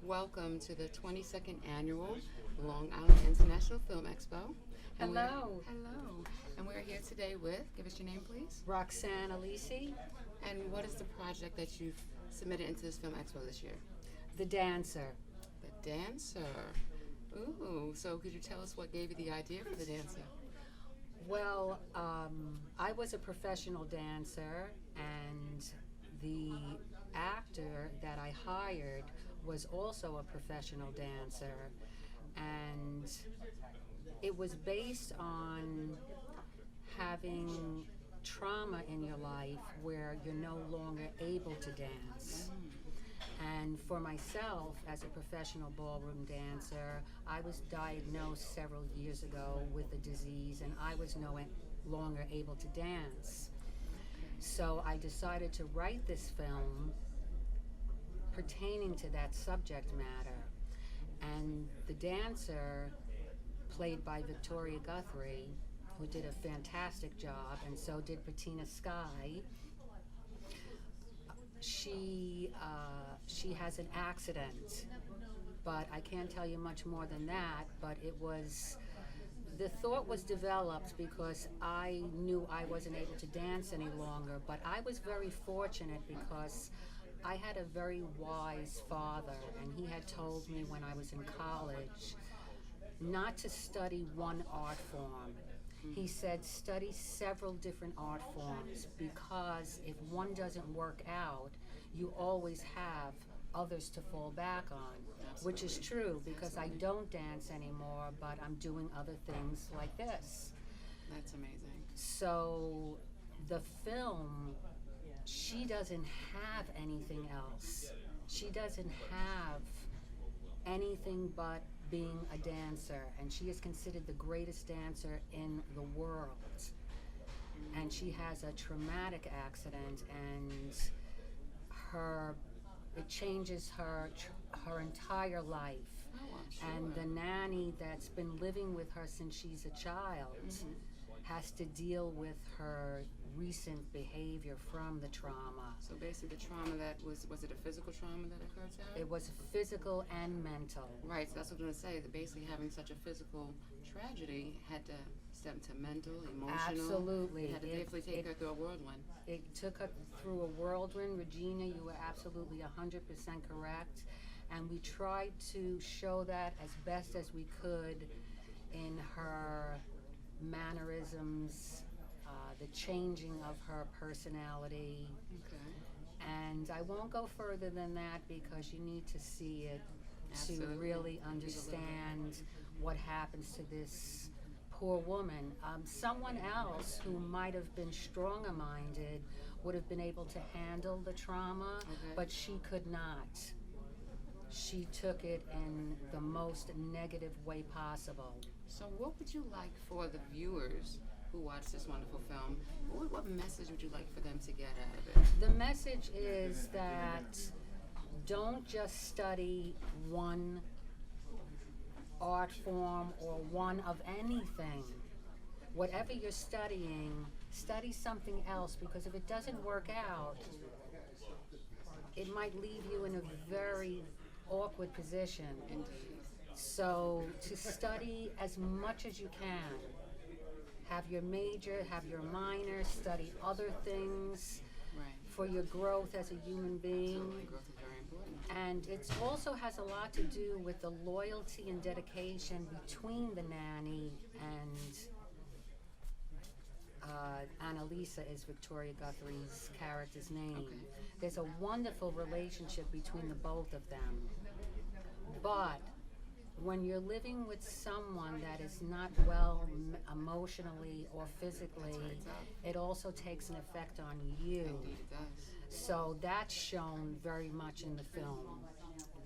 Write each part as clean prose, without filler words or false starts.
Welcome to the 22nd Annual Long Island International Film Expo. Hello. Hello. And we're here today with, give us your name please. Roxanne, Alese, And what is the project that you've submitted into this film expo this year? the dancer. The Dancer. Ooh, so could you tell us what gave you the idea for the Dancer? Well, I was a professional dancer, and the actor that I hired was also a professional dancer, and it was based on having trauma in your life where you're no longer able to dance. And for myself, as a professional ballroom dancer, I was diagnosed several years ago with a disease, and I was no longer able to dance. So I decided to write this film pertaining to that subject matter. And the dancer, played by Victoria Guthrie, who did a fantastic job, and so did Bettina Sky. She has an accident, but I can't tell you much more than that. But the thought was developed because I knew I wasn't able to dance any longer. But I was very fortunate because I had a very wise father, and he had told me when I was in college not to study one art form. He said study several different art forms, because if one doesn't work out, you always have others to fall back on. Absolutely. Which is true, because I don't dance anymore, but I'm doing other things like this. That's amazing. So the film, she doesn't have anything else. She doesn't have anything but being a dancer, and she is considered the greatest dancer in the world. And she has a traumatic accident, and it changes her entire life. Oh, I'm sure. And the nanny that's been living with her since she's a child has to deal with her recent behavior from the trauma. So basically the trauma that was it a physical trauma that occurred to her? It was physical and mental. Right, so that's what I'm going to say, that basically having such a physical tragedy had to stem to mental, emotional. Absolutely. It had to basically take her through a whirlwind. It took her through a whirlwind. Regina, you were absolutely 100% correct. And we tried to show that as best as we could in her mannerisms, the changing of her personality. Okay. And I won't go further than that because you need to see it Absolutely. to really understand what happens to this poor woman. Someone else who might have been stronger-minded would have been able to handle the trauma, but she could not. She took it in the most negative way possible. So what would you like for the viewers who watch this wonderful film? What message would you like for them to get out of it? The message is that don't just study one art form or one of anything. Whatever you're studying, study something else, because if it doesn't work out, it might leave you in a very awkward position. Indeed. So to study as much as you can. Have your major, have your minor, study other things Right. for your growth as a human being. Absolutely. Growth is very important. And it also has a lot to do with the loyalty and dedication between the nanny and Alese is Victoria Guthrie's character's name. Okay. There's a wonderful relationship between the both of them. But when you're living with someone that is not well emotionally or physically, it also takes an effect on you. Indeed it does. So that's shown very much in the film.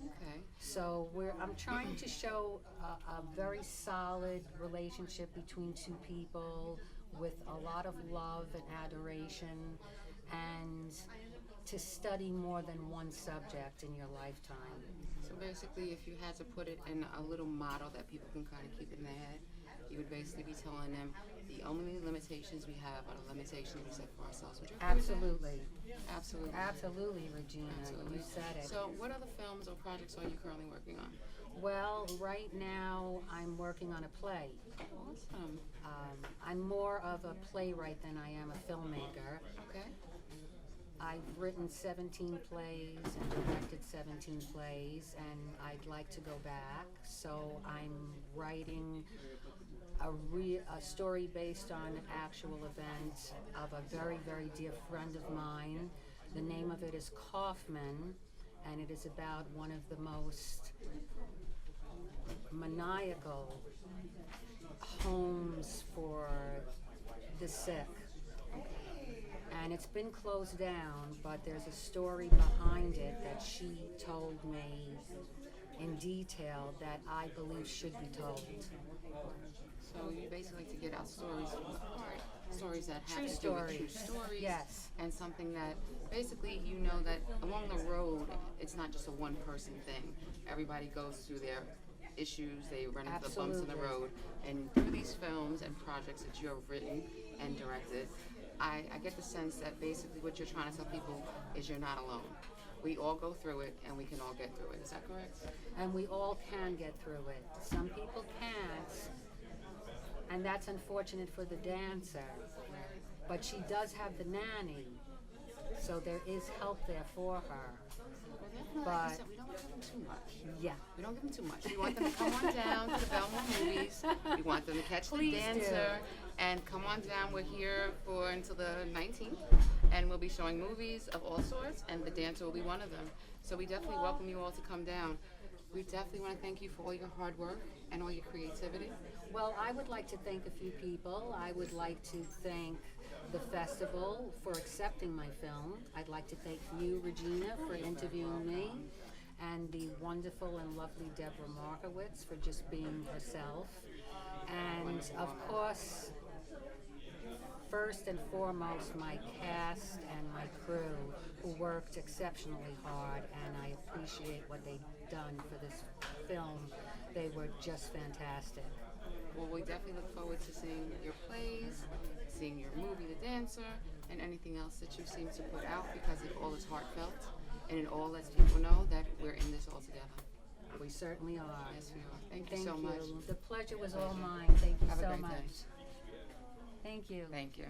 Okay. So I'm trying to show a very solid relationship between two people with a lot of love and adoration, and to study more than one subject in your lifetime. So basically, if you had to put it in a little model that people can kind of keep in their head, you would basically be telling them the only limitations we have are the limitations we set for ourselves. Would you agree with that? Absolutely. Absolutely. Absolutely, Regina. Absolutely. You said it. So, what other films or projects are you currently working on? Well, right now I'm working on a play. Awesome. I'm more of a playwright than I am a filmmaker. Okay. I've written 17 plays and directed 17 plays, and I'd like to go back. So I'm writing a story based on an actual event of a very, very dear friend of mine. The name of it is Kaufman, and it is about one of the most maniacal homes for the sick. And it's been closed down, but there's a story behind it that she told me in detail that I believe should be told. So you basically like to get out stories from the heart, stories that have True to do with true stories. stories, Yes. and something that basically you know that along the road it's not just a one-person thing. Everybody goes through their issues, they run into the bumps in the Absolutely. road, and through these films and projects that you have written and directed, I get the sense that basically what you're trying to tell people is you're not alone. We all go through it, and we can all get through it. Is that correct? And we all can get through it. Some people can't, and that's unfortunate for the dancer. But she does have the nanny, so there is help there for her. Well, like I But said, we don't give them too much. yeah, We don't give them too much. We want them to come on down to the Belmont movies. We want them to catch Please the do. dancer and come on down. We're here for until the 19th, and we'll be showing movies of all sorts, and the dancer will be one of them. So we definitely welcome you all to come down. We definitely want to thank you for all your hard work and all your creativity. well, I would like to thank a few people. I would like to thank the festival for accepting my film. I'd like to thank you, Regina, for interviewing me, and the wonderful and lovely Deborah Markowitz for just being herself. And of course, first and foremost, my cast and my crew who worked exceptionally hard, and I appreciate what they've done for this film. They were just fantastic. Well, we definitely look forward to seeing your plays, seeing your movie, The Dancer, and anything else that you seem to put out, because it all is heartfelt and it all lets people know that we're in this all together. We certainly are. Yes, we are. Thank you Thank so you. much. The pleasure was all mine. Thank you Have a so great much. day. Thank you. Thank you.